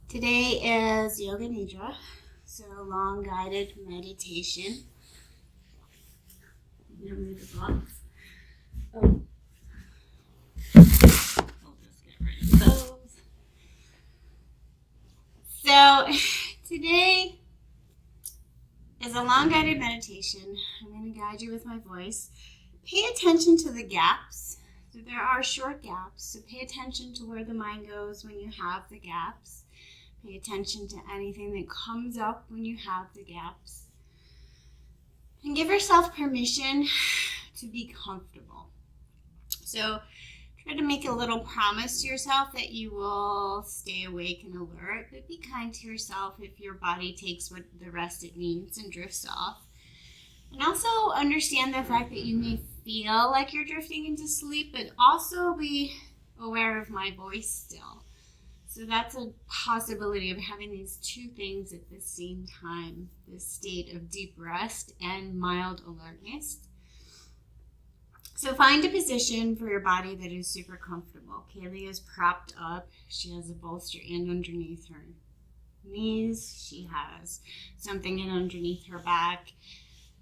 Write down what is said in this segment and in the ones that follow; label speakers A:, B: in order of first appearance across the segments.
A: Today is Yoga Nidra, so long guided meditation. I'm gonna move the blocks. Oh, I'll just get rid of those. So today is a long guided meditation. I'm going to guide you with my voice. Pay attention to the gaps. So there are short gaps, so pay attention to where the mind goes when you have the gaps. Pay attention to anything that comes up when you have the gaps. And give yourself permission to be comfortable. So try to make a little promise to yourself that you will stay awake and alert, but be kind to yourself if your body takes what the rest it needs and drifts off. And also understand the fact that you may feel like you're drifting into sleep, but also be aware of my voice still. So that's a possibility of having these two things at the same time, this state of deep rest and mild alertness. So find a position for your body that is super comfortable. Kaylee is propped up. She has a bolster in underneath her knees. She has something in underneath her back.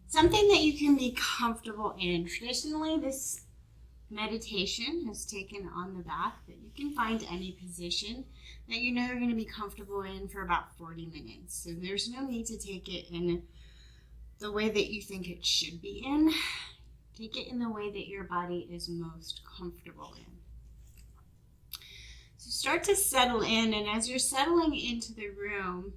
A: Something that you can be comfortable in. Traditionally, this meditation is taken on the back, but you can find any position that you know you're going to be comfortable in for about 40 minutes. So there's no need to take it in the way that you think it should be in. Take it in the way that your body is most comfortable in. So start to settle in, and as you're settling into the room,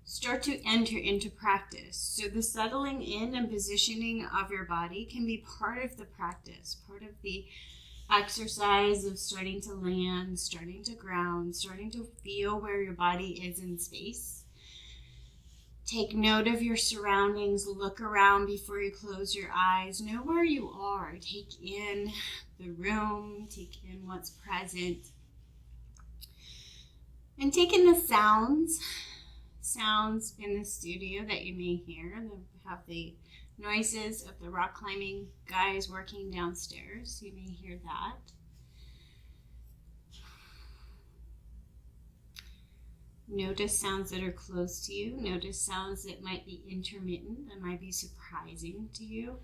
A: start to enter into practice. So the settling in and positioning of your body can be part of the practice, part of the exercise of starting to land, starting to ground, starting to feel where your body is in space. Take note of your surroundings. Look around before you close your eyes. Know where you are. Take in the room. Take in what's present. And take in the sounds in the studio that you may hear. And have the noises of the rock climbing guys working downstairs. You may hear that. Notice sounds that are close to you. Notice sounds that might be intermittent, that might be surprising to you.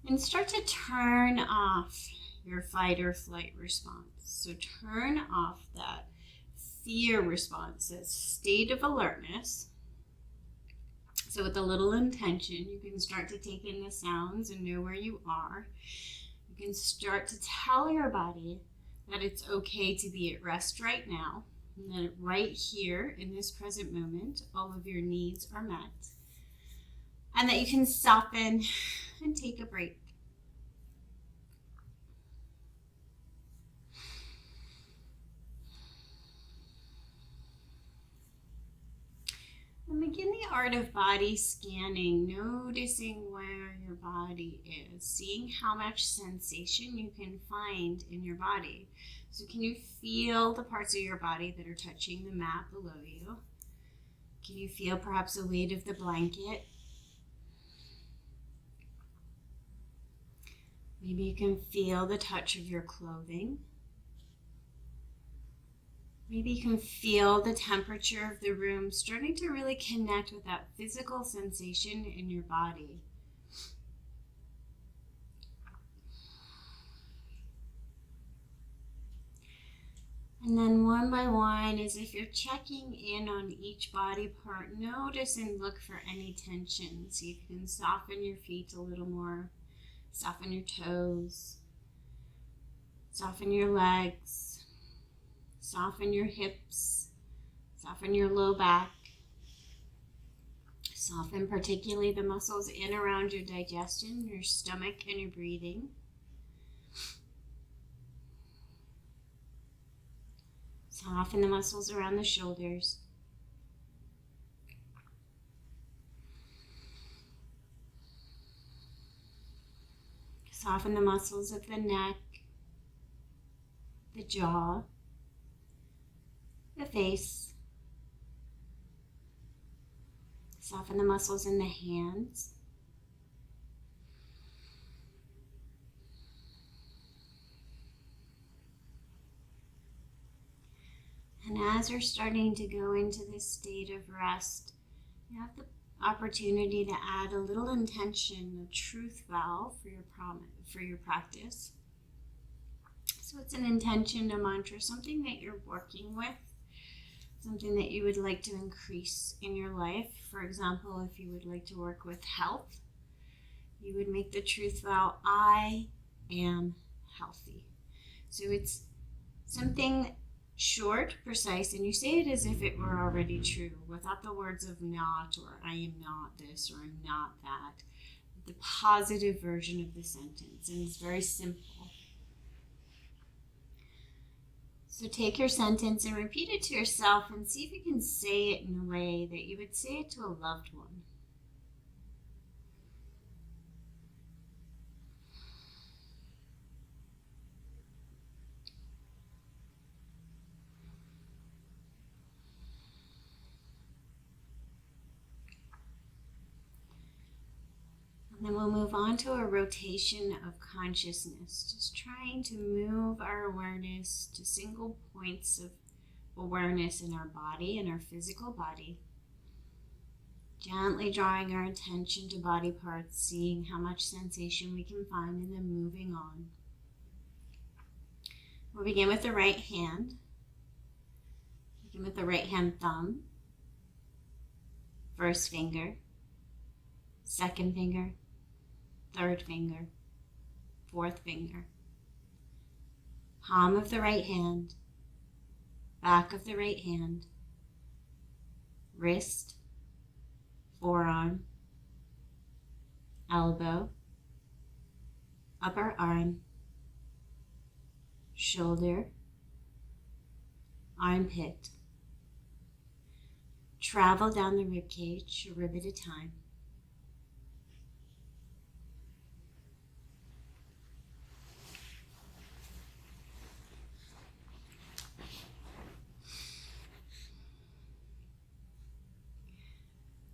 A: And start to turn off your fight or flight response. So turn off that fear response, that state of alertness. So with a little intention, you can start to take in the sounds and know where you are. You can start to tell your body that it's okay to be at rest right now, and that right here in this present moment, all of your needs are met, and that you can soften and take a break. And begin the art of body scanning, noticing where your body is, seeing how much sensation you can find in your body. So can you feel the parts of your body that are touching the mat below you? Can you feel perhaps the weight of the blanket? Maybe you can feel the touch of your clothing. Maybe you can feel the temperature of the room, starting to really connect with that physical sensation in your body. And then one by one, as if you're checking in on each body part, notice and look for any tension. So you can soften your feet a little more, soften your toes, soften your legs. Soften your hips, soften your low back, soften particularly the muscles in around your digestion, your stomach, and your breathing. Soften the muscles around the shoulders. Soften the muscles of the neck, the jaw, the face. Soften the muscles in the hands. And as you're starting to go into this state of rest, you have the opportunity to add a little intention, a truth vow for your practice. So it's an intention, a mantra, something that you're working with, something that you would like to increase in your life. For example, if you would like to work with health, you would make the truth vow, I am healthy. So it's something short, precise, and you say it as if it were already true, without the words of not, or I am not this, or I'm not that. The positive version of the sentence, and it's very simple. So take your sentence and repeat it to yourself and see if you can say it in a way that you would say it to a loved one. And then we'll move on to a rotation of consciousness, just trying to move our awareness to single points of awareness in our body, in our physical body. Gently drawing our attention to body parts, seeing how much sensation we can find, and then moving on. We'll begin with the right hand. Begin with the right hand thumb, first finger, second finger, third finger, fourth finger. Palm of the right hand, back of the right hand, wrist, forearm, elbow, upper arm, shoulder, armpit. Travel down the rib cage, a rib at a time.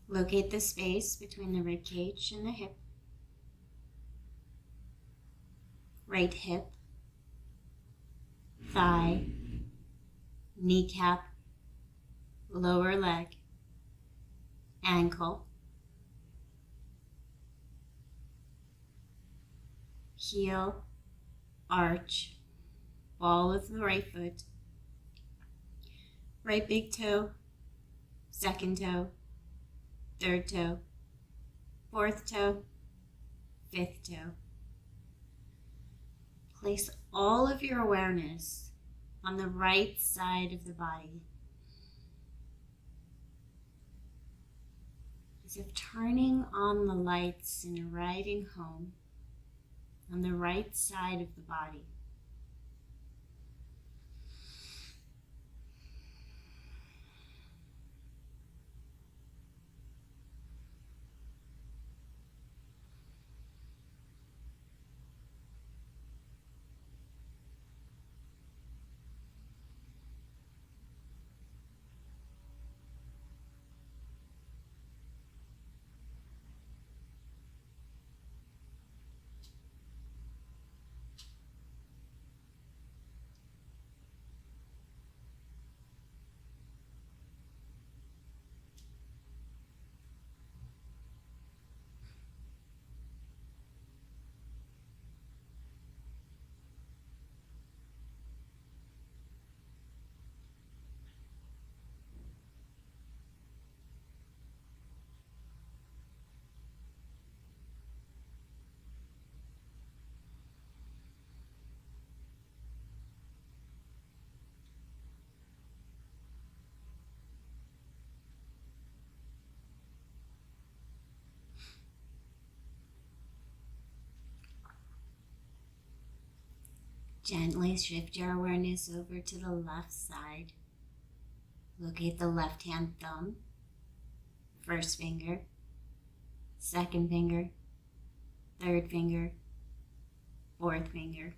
A: Locate the space between the rib cage and the hip. Right hip, thigh, kneecap, lower leg, ankle, heel, arch, ball of the right foot, right big toe, second toe, third toe, fourth toe, fifth toe. Place all of your awareness on the right side of the body, as if turning on the lights in a riding home on the right side of the body. Gently shift your awareness over to the left side. Locate the left hand thumb, first finger, second finger, third finger, fourth finger.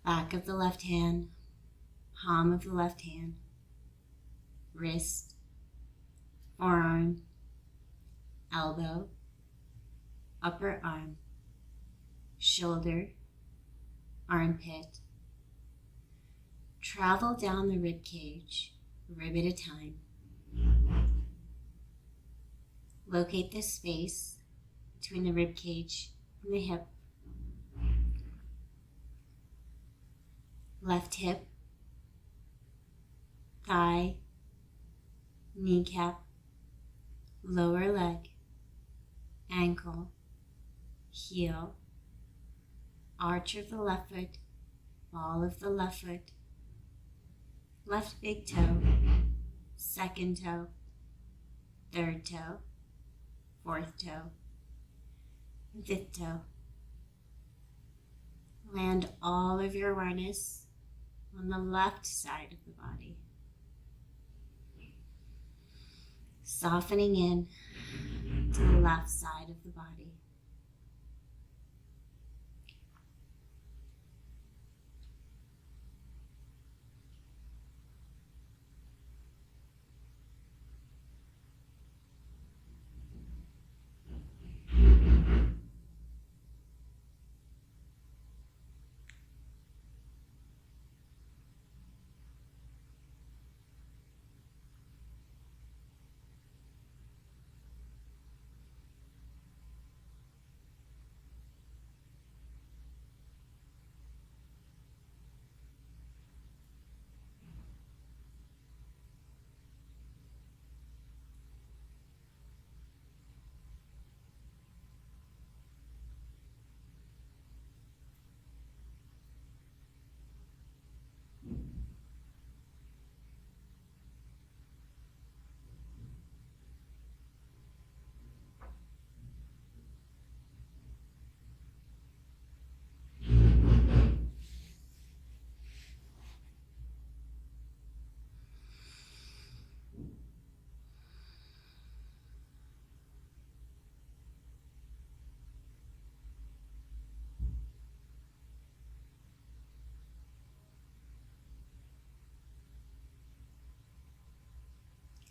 A: Back of the left hand, palm of the left hand, wrist, forearm, elbow, upper arm, shoulder, armpit. travel down the rib cage, rib at a time. Locate the space between the rib cage and the hip. Left hip, thigh, kneecap, lower leg, ankle, heel, arch of the left foot, ball of the left foot, left big toe, second toe, third toe, fourth toe, and fifth toe. Land all of your awareness on the left side of the body. Softening in to the left side of the body.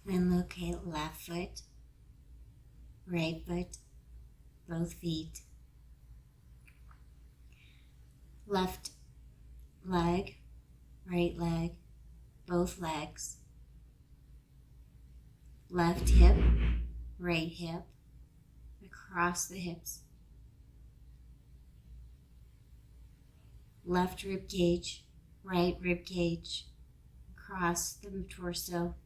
A: And locate left foot, right foot, both feet. Left leg, right leg, both legs. Left hip, right hip, across the hips. Left rib cage, right rib cage, across the torso.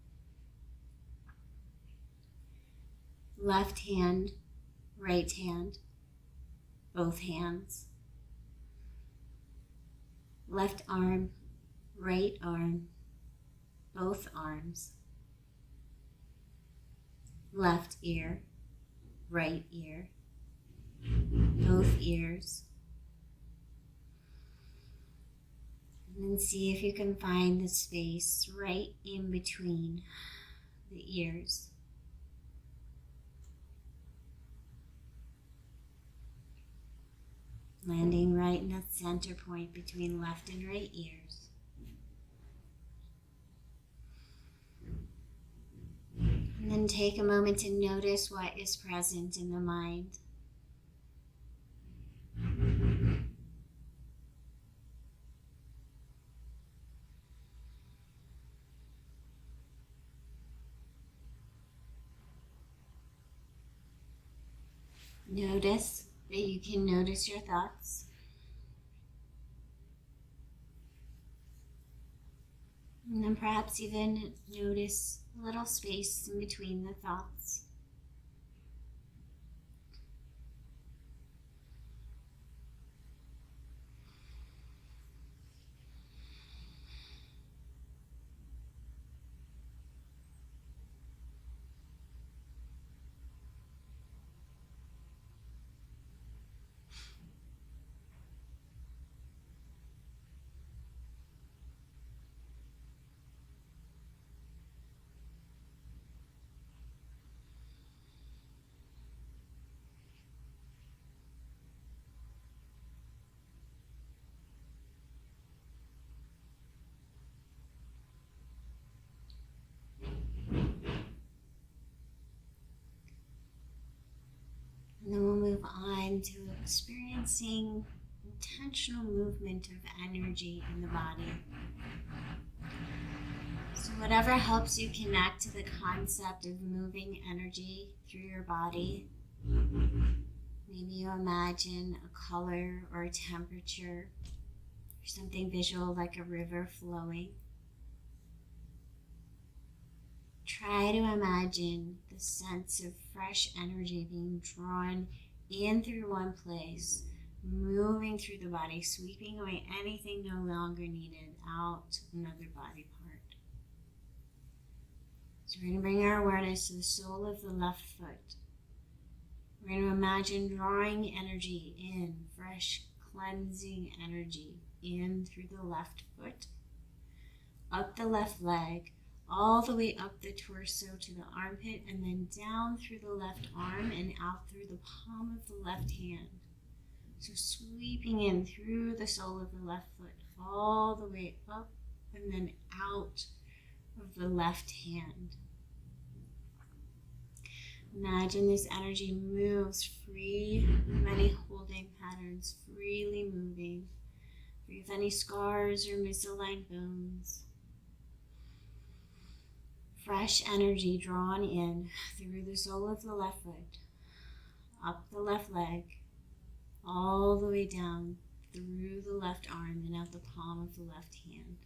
A: Left hand, right hand, both hands. Left arm, right arm, both arms. Left ear, right ear, both ears. And then see if you can find the space right in between the ears. Landing right in that center point between left and right ears. And then take a moment to notice what is present in the mind. Notice that you can notice your thoughts. And then perhaps even notice a little space in between the thoughts. And then we'll move on to experiencing intentional movement of energy in the body. Whatever helps you connect to the concept of moving energy through your body. Maybe you imagine a color or a temperature or something visual like a river flowing. Try to imagine the sense of fresh energy being drawn in through one place, moving through the body, sweeping away anything no longer needed out to another body part. So we're going to bring our awareness to the sole of the left foot. We're going to imagine drawing energy in, fresh, cleansing energy in through the left foot, up the left leg, all the way up the torso to the armpit, and then down through the left arm and out through the palm of the left hand. So sweeping in through the sole of the left foot, all the way up and then out of the left hand. Imagine this energy moves free from any holding patterns, freely moving, free of any scars or misaligned bones. Fresh energy drawn in through the sole of the left foot, up the left leg, all the way down through the left arm and out the palm of the left hand.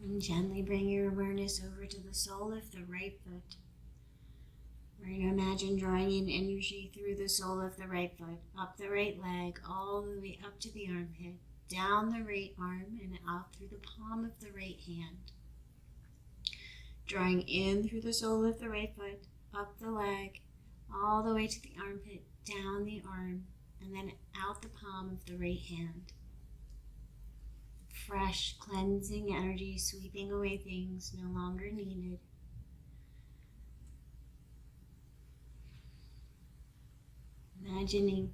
A: And gently bring your awareness over to the sole of the right foot. We're going to imagine drawing in energy through the sole of the right foot, up the right leg, all the way up to the armpit, down the right arm, and out through the palm of the right hand. Drawing in through the sole of the right foot, up the leg, all the way to the armpit, down the arm, and then out the palm of the right hand. Fresh, cleansing energy sweeping away things no longer needed. Imagining,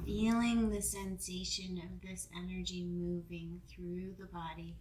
A: feeling the sensation of this energy moving through the body.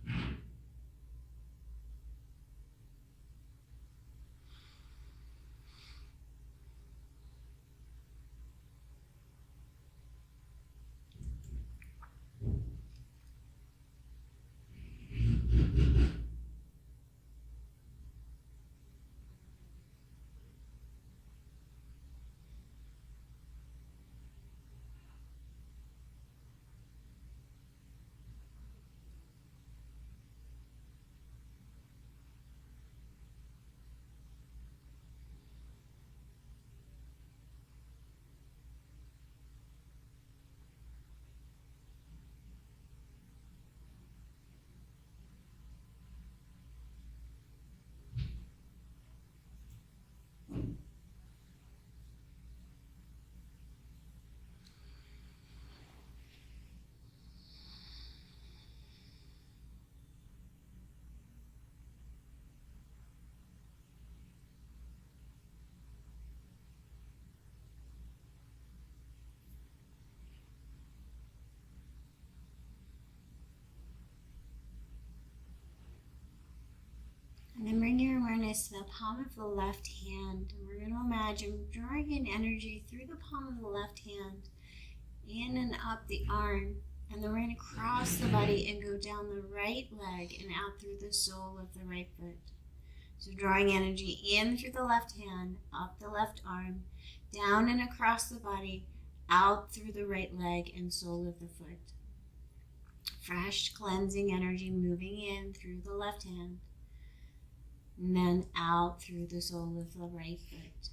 A: focus the palm of the left hand. And we're going to imagine drawing in energy through the palm of the left hand, in and up the arm. And then we're going to cross the body and go down the right leg and out through the sole of the right foot. So drawing energy in through the left hand, up the left arm, down and across the body, out through the right leg and sole of the foot. Fresh cleansing energy moving in through the left hand, and then out through the sole of the right foot.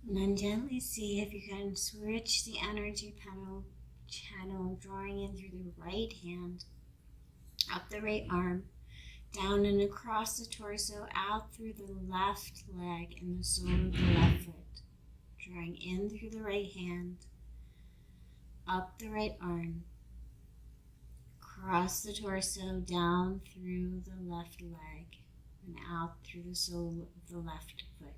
A: And then gently see if you can switch the energy channel, drawing in through the right hand, up the right arm, down and across the torso, out through the left leg and the sole of the left foot. Drawing in through the right hand, up the right arm, across the torso, down through the left leg, and out through the sole of the left foot.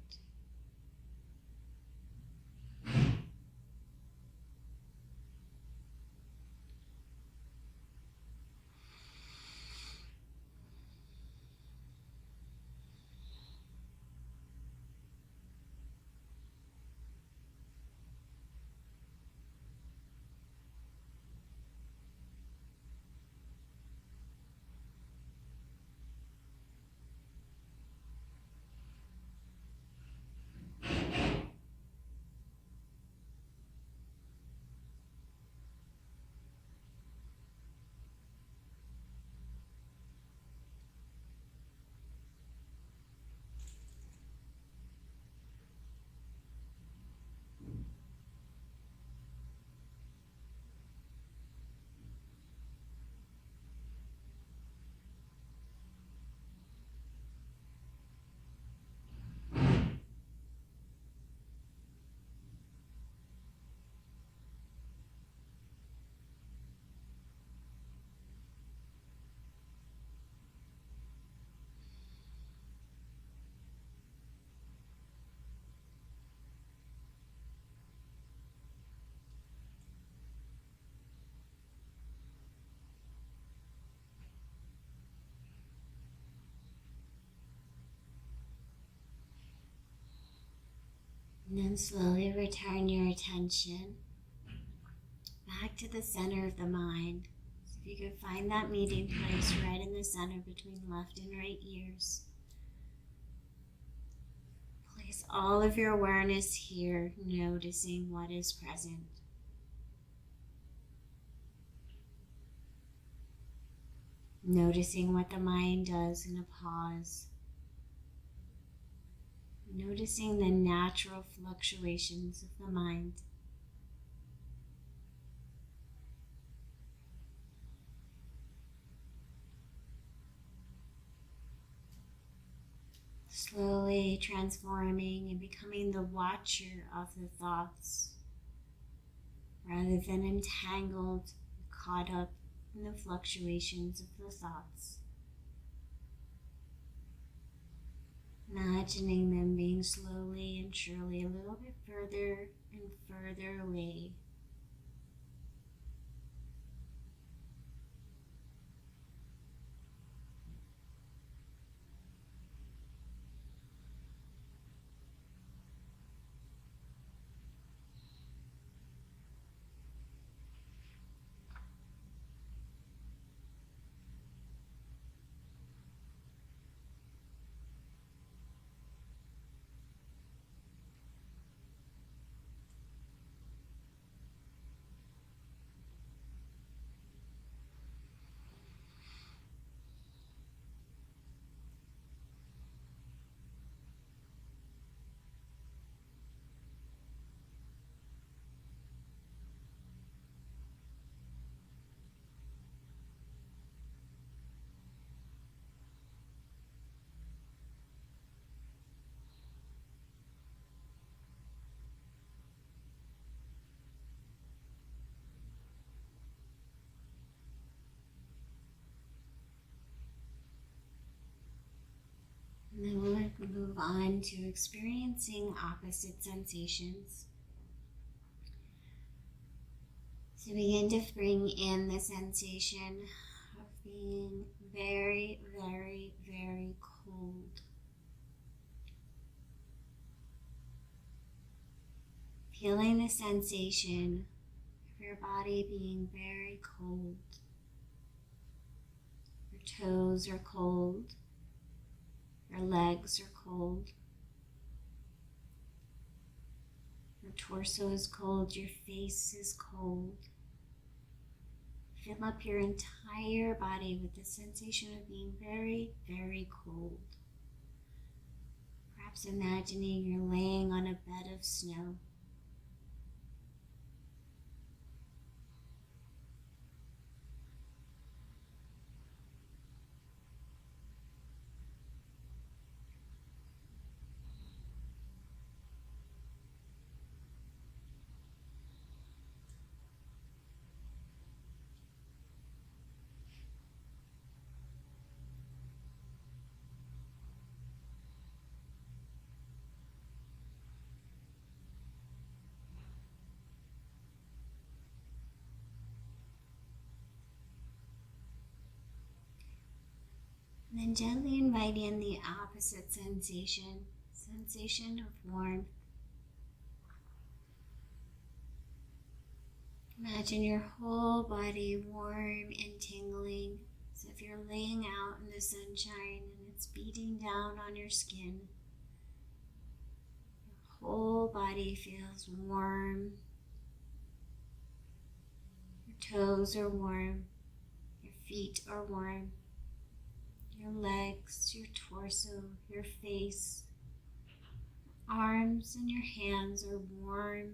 A: And then slowly return your attention back to the center of the mind. So if you could find that meeting place right in the center between left and right ears. Place all of your awareness here, noticing what is present. Noticing what the mind does in a pause. Noticing the natural fluctuations of the mind. Slowly transforming and becoming the watcher of the thoughts, rather than entangled, caught up in the fluctuations of the thoughts. Imagining them being slowly and surely a little bit further and further away. And then we'll move on to experiencing opposite sensations. So begin to bring in the sensation of being very, very, very cold. Feeling the sensation of your body being very cold. Your toes are cold. Your legs are cold. Your torso is cold. Your face is cold. Fill up your entire body with the sensation of being very, very cold. Perhaps imagining you're laying on a bed of snow. And then gently invite in the opposite sensation, sensation of warmth. Imagine your whole body warm and tingling, as if you're laying out in the sunshine and it's beating down on your skin. Your whole body feels warm. Your toes are warm. Your feet are warm. Your legs, your torso, your face, arms and your hands are warm.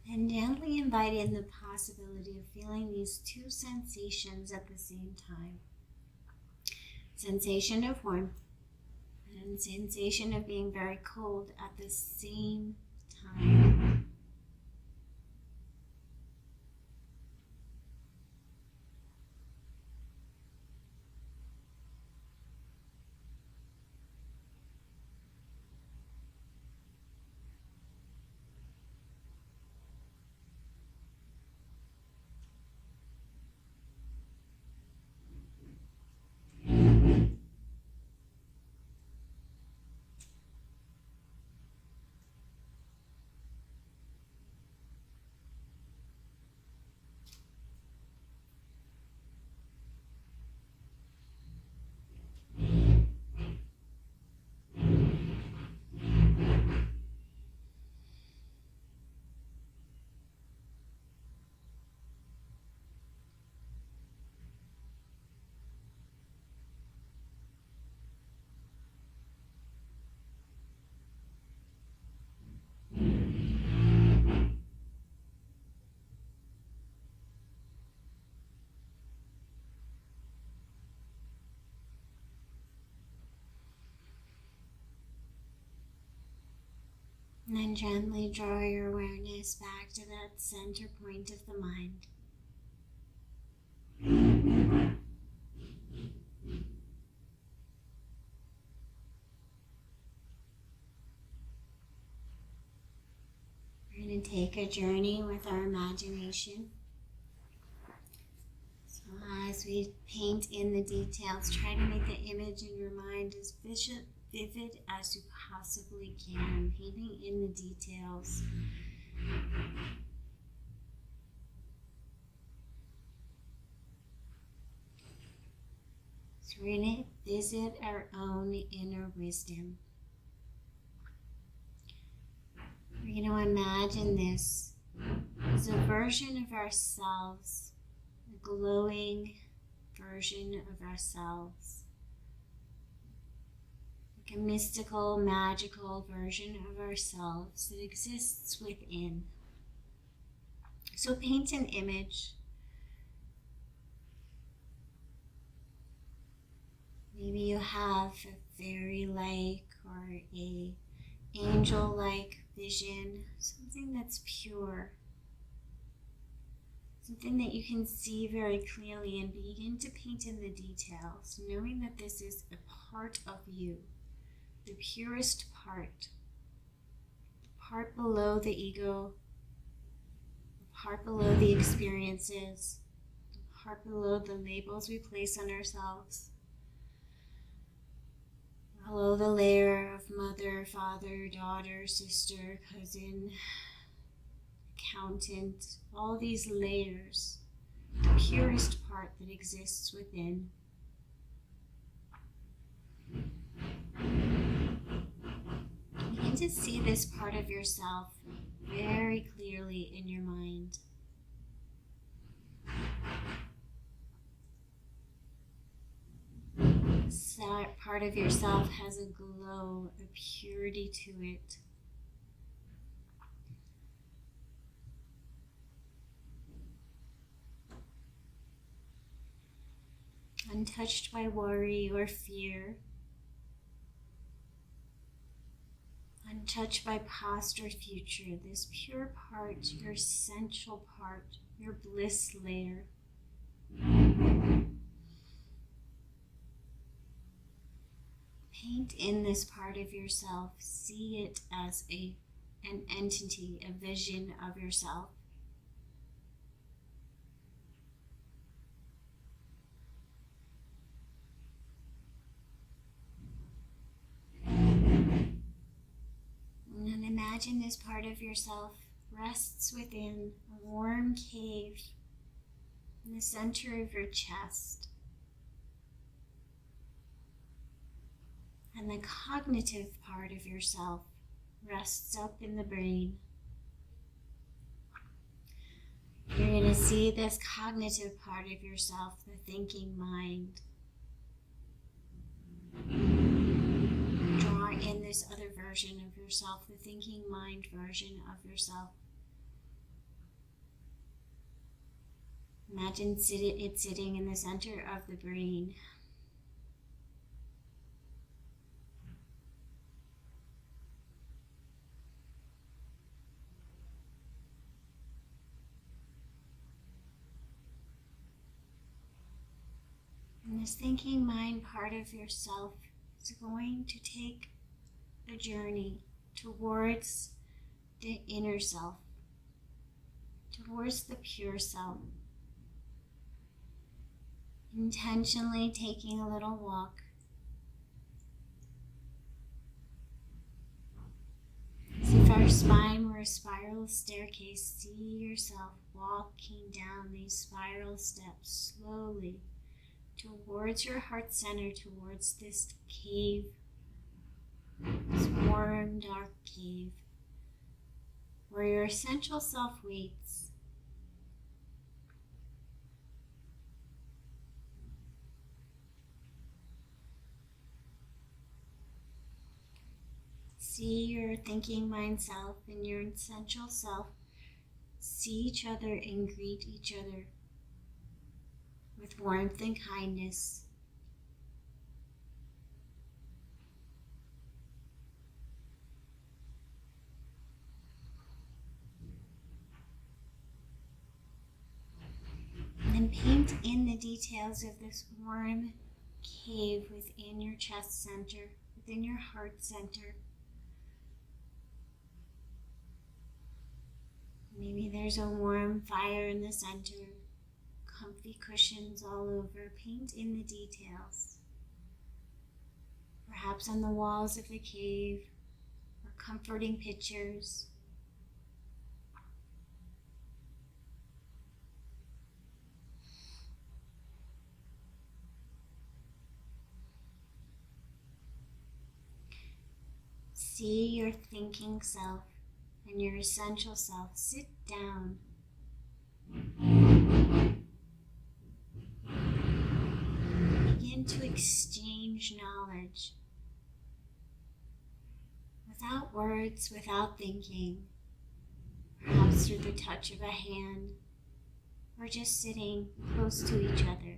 A: And gently invite in the possibility of feeling these two sensations at the same time. Sensation of warmth and sensation of being very cold at the same time. then gently draw your awareness back to that center point of the mind. We're going to take a journey with our imagination. So as we paint in the details, try to make the image in your mind as vivid as you possibly can, painting in the details. So we're going to visit our own inner wisdom. We're going to imagine this as a version of ourselves, a glowing version of ourselves, like a mystical, magical version of ourselves that exists within. So paint an image. Maybe you have a fairy-like or a angel-like vision, something that's pure, something that you can see very clearly, and begin to paint in the details, knowing that this is a part of you, the purest part, the part below the ego, the part below the experiences, the part below the labels we place on ourselves. Below the layer of mother, father, daughter, sister, cousin, accountant, all these layers, the purest part that exists within. Begin to see this part of yourself very clearly in your mind. That part of yourself has a glow, a purity to it. Untouched by worry or fear. Untouched by past or future. This pure part, your essential part, your bliss layer. Paint in this part of yourself. See it as an entity, a vision of yourself. And then imagine this part of yourself rests within a warm cave in the center of your chest. And the cognitive part of yourself rests up in the brain. You're going to see this cognitive part of yourself, the thinking mind. Draw in this other version of yourself, the thinking mind version of yourself. Imagine it sitting in the center of the brain. And this thinking mind part of yourself is going to take a journey towards the inner self, towards the pure self. Intentionally taking a little walk. As if our spine were a spiral staircase, see yourself walking down these spiral steps slowly towards your heart center, towards this cave, this warm, dark cave, where your essential self waits. See your thinking mind self and your essential self see each other and greet each other with warmth and kindness. the details of this warm cave within your chest center, within your heart center. Maybe there's a warm fire in the center, comfy cushions all over. Paint in the details. Perhaps on the walls of the cave, or comforting pictures. See your thinking self and your essential self. Sit down. Begin to exchange knowledge. Without words, without thinking. Perhaps through the touch of a hand, or just sitting close to each other.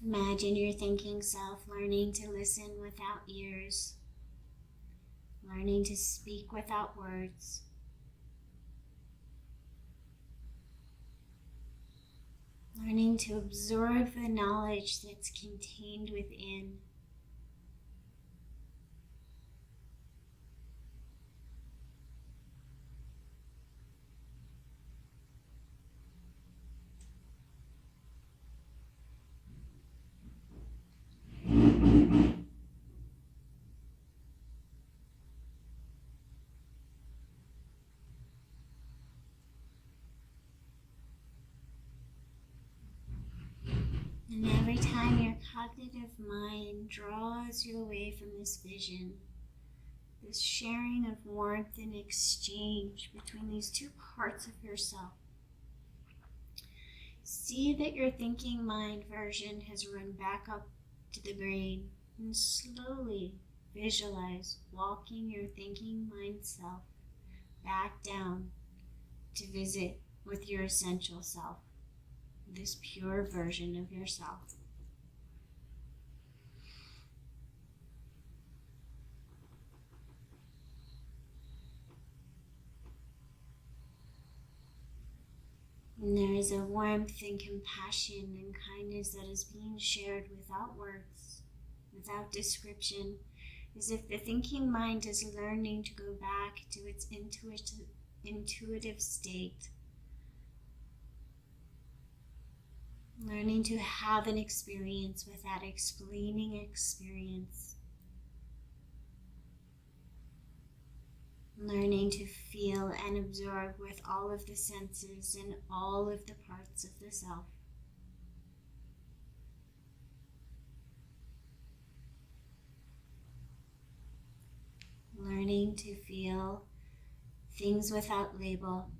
A: Imagine your thinking self learning to listen without ears, learning to speak without words, learning to absorb the knowledge that's contained within. And every time your cognitive mind draws you away from this vision, this sharing of warmth and exchange between these two parts of yourself, see that your thinking mind version has run back up to the brain, and slowly visualize walking your thinking mind self back down to visit with your essential self, this pure version of yourself. And there is a warmth and compassion and kindness that is being shared without words, without description, as if the thinking mind is learning to go back to its intuitive state, learning to have an experience without explaining experience, learning to feel and absorb with all of the senses and all of the parts of the self. Learning to feel things without label.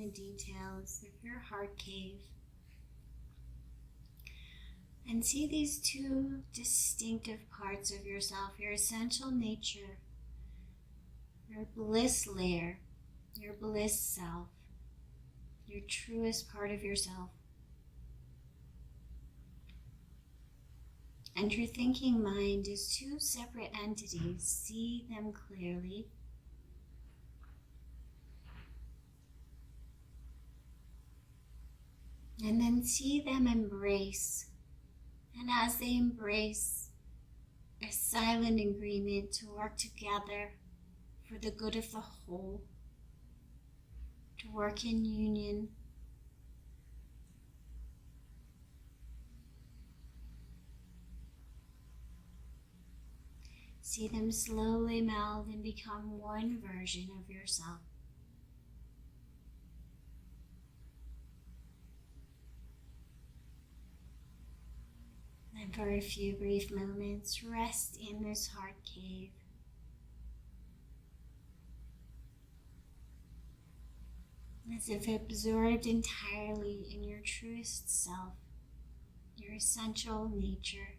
A: details of your heart cave and see these two distinctive parts of yourself, your essential nature, your bliss layer, your bliss self, your truest part of yourself. And your thinking mind is two separate entities. See them clearly. And then see them embrace. And as they embrace, a silent agreement to work together for the good of the whole, to work in union. See them slowly meld and become one version of yourself. And for a few brief moments, rest in this heart cave. As if absorbed entirely in your truest self, your essential nature.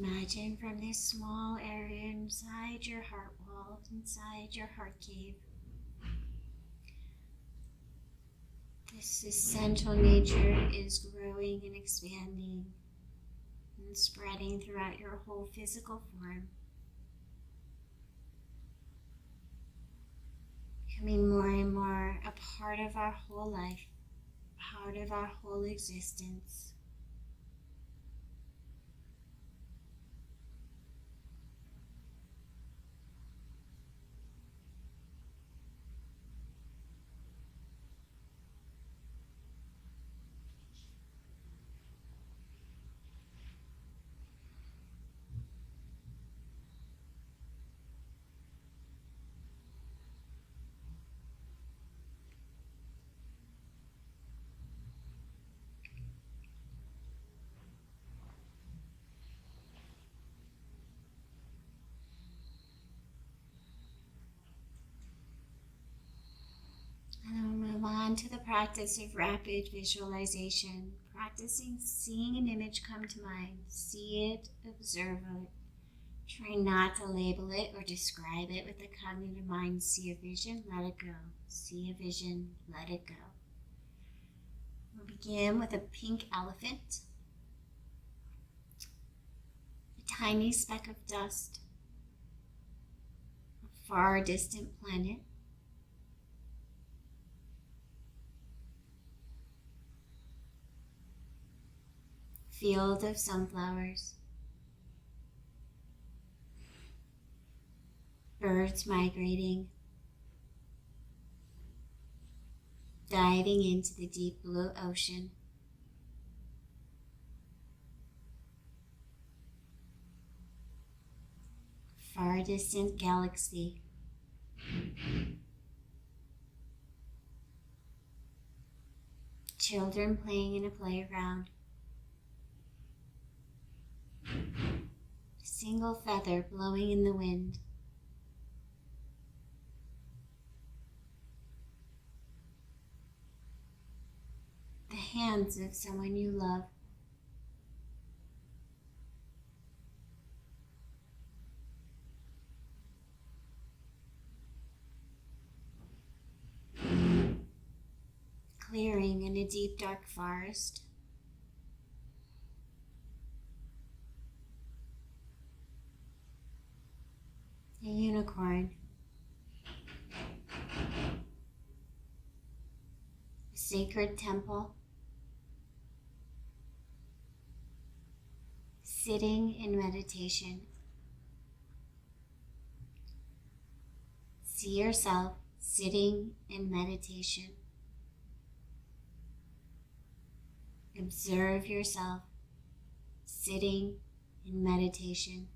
A: Imagine from this small area inside your heart wall, inside your heart cave, this essential nature is growing and expanding and spreading throughout your whole physical form, becoming more and more a part of our whole life, part of our whole existence. And we'll move on to the practice of rapid visualization, practicing seeing an image come to mind. See it, observe it. Try not to label it or describe it with the cognitive mind. See a vision, let it go. See a vision, let it go. We'll begin with a pink elephant, a tiny speck of dust, a far distant planet, field of sunflowers, birds migrating, diving into the deep blue ocean, far distant galaxy, children playing in a playground, a single feather blowing in the wind, the hands of someone you love, clearing in a deep dark forest, a unicorn, a sacred temple, sitting in meditation. See yourself sitting in meditation. Observe yourself sitting in meditation.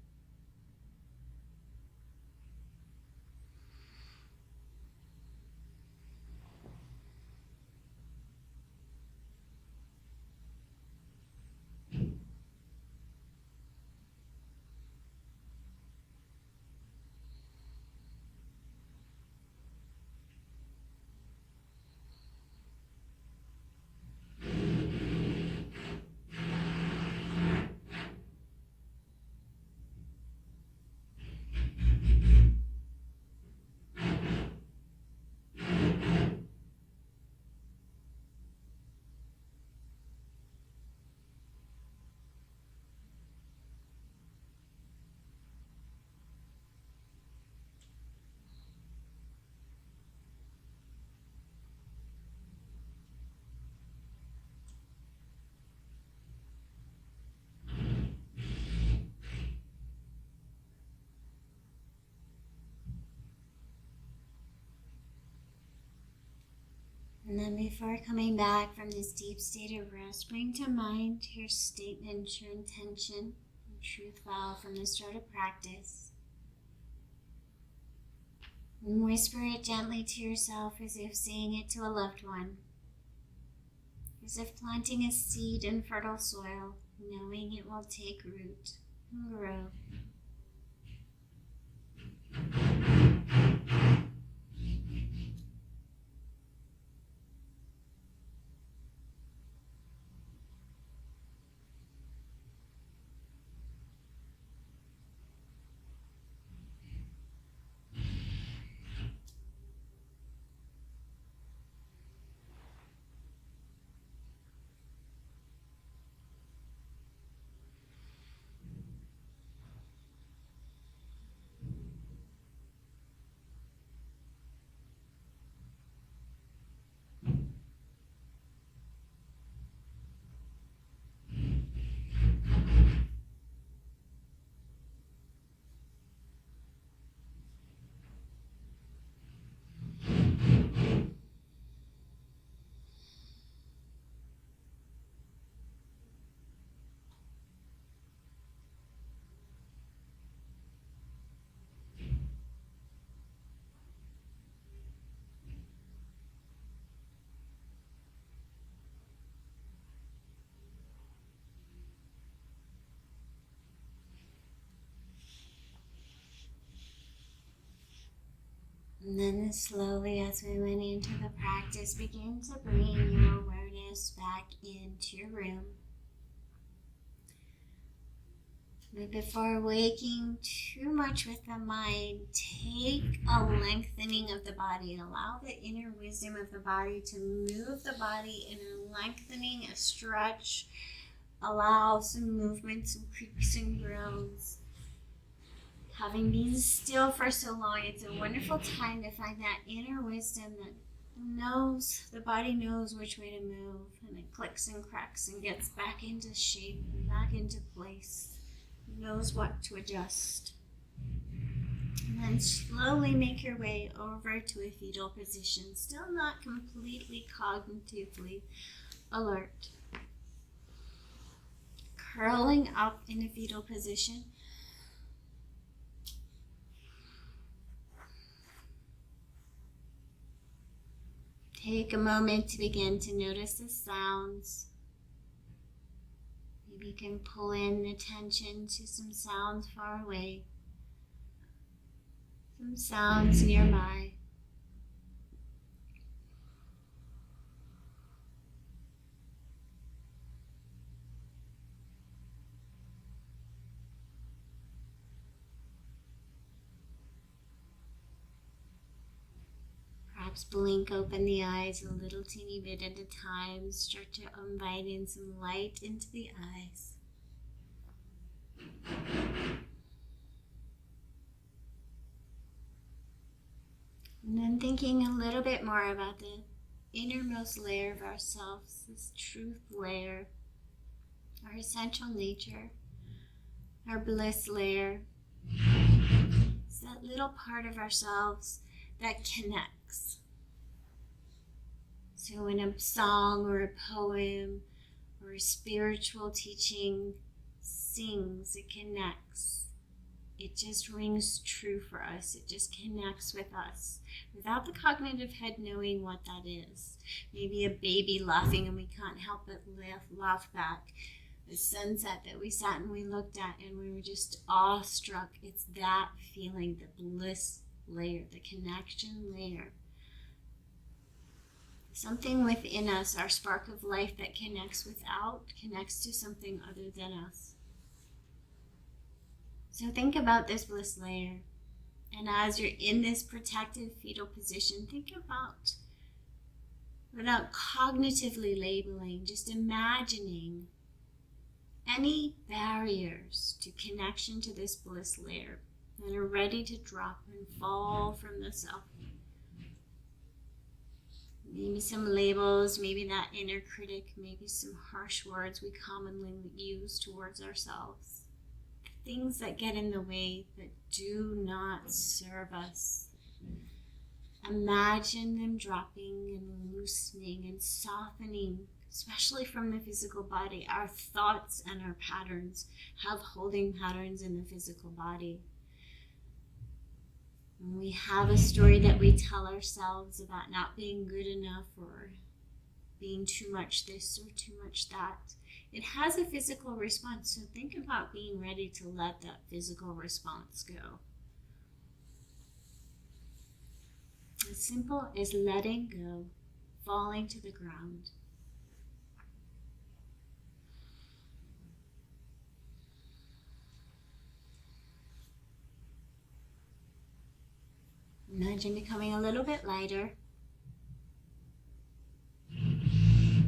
A: And then before coming back from this deep state of rest, bring to mind your statement, your intention, your truth vow from the start of practice. And whisper it gently to yourself as if saying it to a loved one. As if planting a seed in fertile soil, knowing it will take root and grow. And then slowly, as we went into the practice, begin to bring your awareness back into your room. But before waking too much with the mind, take a lengthening of the body. Allow the inner wisdom of the body to move the body in a lengthening, a stretch. Allow some movement, some creaks and groans. Having been still for so long, it's a wonderful time to find that inner wisdom that knows, the body knows which way to move, and it clicks and cracks and gets back into shape and back into place, knows what to adjust. And then slowly make your way over to a fetal position, still not completely cognitively alert. Curling up in a fetal position. Take a moment to begin to notice the sounds. Maybe you can pull in attention to some sounds far away, some sounds nearby. Perhaps blink open the eyes a little teeny bit at a time. Start to invite in some light into the eyes. And then thinking a little bit more about the innermost layer of ourselves, this truth layer, our essential nature, our bliss layer. It's that little part of ourselves that connects. So when a song or a poem or a spiritual teaching sings, it connects. It just rings true for us. It just connects with us without the cognitive head knowing what that is. Maybe a baby laughing and we can't help but laugh back. The sunset that we sat and we looked at and we were just awestruck. It's that feeling, the bliss layer, the connection layer. Something within us, our spark of life that connects to something other than us. So think about this bliss layer. And as you're in this protective fetal position, think about, without cognitively labeling, just imagining any barriers to connection to this bliss layer that are ready to drop and fall from the self. Maybe some labels, maybe that inner critic, maybe some harsh words we commonly use towards ourselves. Things that get in the way that do not serve us. Imagine them dropping and loosening and softening, especially from the physical body. Our thoughts and our patterns have holding patterns in the physical body. And we have a story that we tell ourselves about not being good enough or being too much this or too much that. It has a physical response, so think about being ready to let that physical response go. As simple as letting go, falling to the ground. Imagine becoming a little bit lighter.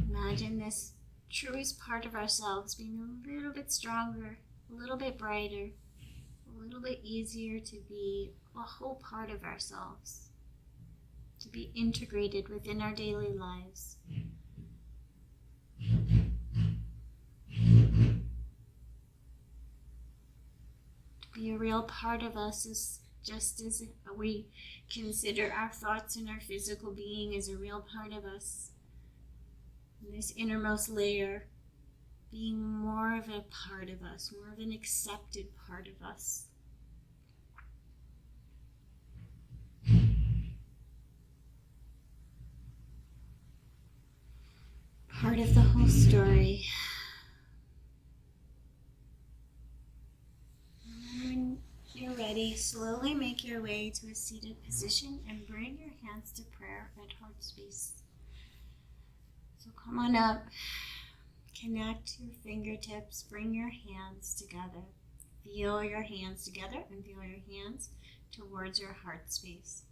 A: Imagine this truest part of ourselves being a little bit stronger, a little bit brighter, a little bit easier to be a whole part of ourselves, to be integrated within our daily lives. To be a real part of us is just as we consider our thoughts and our physical being as a real part of us. This innermost layer being more of a part of us, more of an accepted part of us. Part of the whole story. And when you're ready, slowly make your way to a seated position and bring your hands to prayer at heart space. So come on up, connect your fingertips, bring your hands together. Feel your hands together and feel your hands towards your heart space.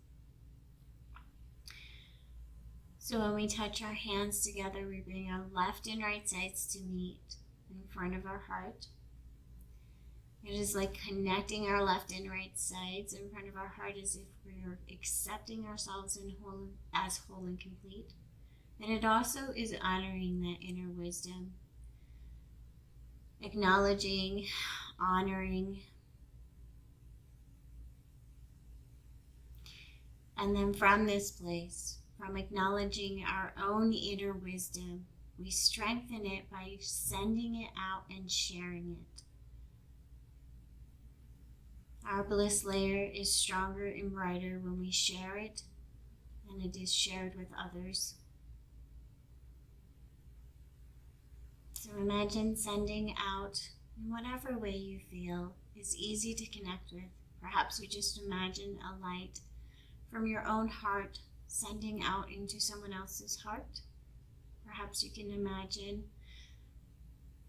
A: So when we touch our hands together, we bring our left and right sides to meet in front of our heart. It is like connecting our left and right sides in front of our heart as if we're accepting ourselves as whole and complete. And it also is honoring that inner wisdom, acknowledging, honoring, and then from this place, from acknowledging our own inner wisdom, we strengthen it by sending it out and sharing it. Our bliss layer is stronger and brighter when we share it, and it is shared with others. So imagine sending out in whatever way you feel is easy to connect with. Perhaps you just imagine a light from your own heart sending out into someone else's heart. Perhaps you can imagine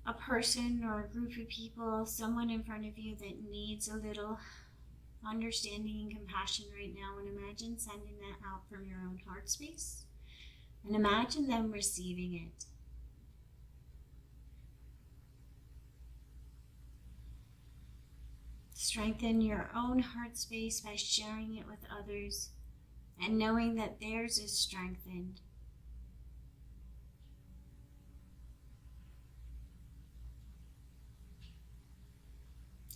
A: a person or a group of people, someone in front of you that needs a little understanding and compassion right now, and imagine sending that out from your own heart space. And imagine them receiving it. Strengthen your own heart space by sharing it with others and knowing that theirs is strengthened.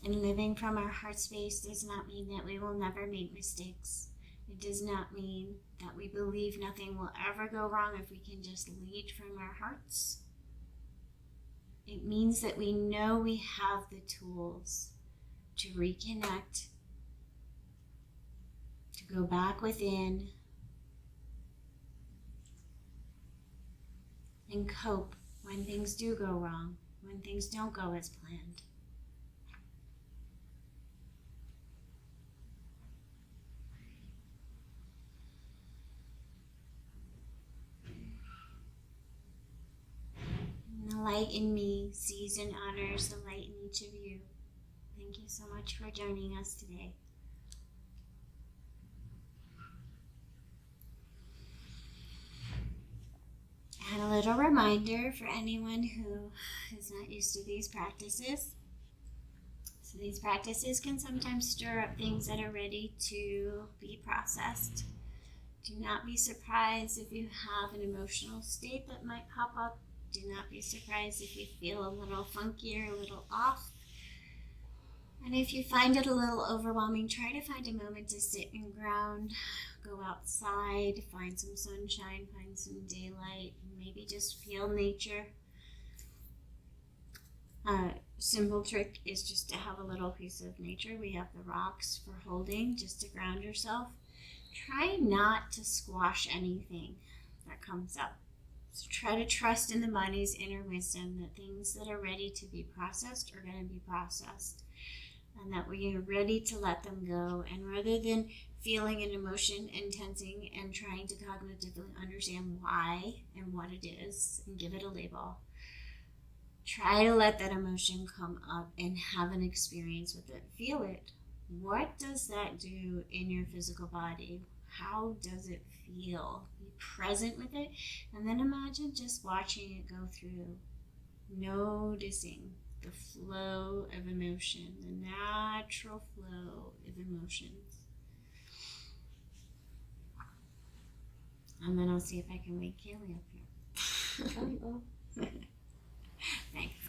A: And living from our heart space does not mean that we will never make mistakes. It does not mean that we believe nothing will ever go wrong if we can just lead from our hearts. It means that we know we have the tools to reconnect, to go back within, and cope when things do go wrong, when things don't go as planned. And the light in me sees and honors the light in each of you. Thank you so much for joining us today. And a little reminder for anyone who is not used to these practices. So these practices can sometimes stir up things that are ready to be processed. Do not be surprised if you have an emotional state that might pop up. Do not be surprised if you feel a little funky or a little off. And if you find it a little overwhelming, try to find a moment to sit and ground. Go outside, find some sunshine, find some daylight, maybe just feel nature. Simple trick is just to have a little piece of nature. We have the rocks for holding, just to ground yourself. Try not to squash anything that comes up. So try to trust in the body's inner wisdom that things that are ready to be processed are going to be processed, and that we are ready to let them go. And rather than feeling an emotion and tensing and trying to cognitively understand why and what it is and give it a label, try to let that emotion come up and have an experience with it. Feel it. What does that do in your physical body? How does it feel? Be present with it, and then imagine just watching it go through, noticing the flow of emotion, the natural flow of emotions. And then I'll see if I can wake Kaylee up here. Thanks.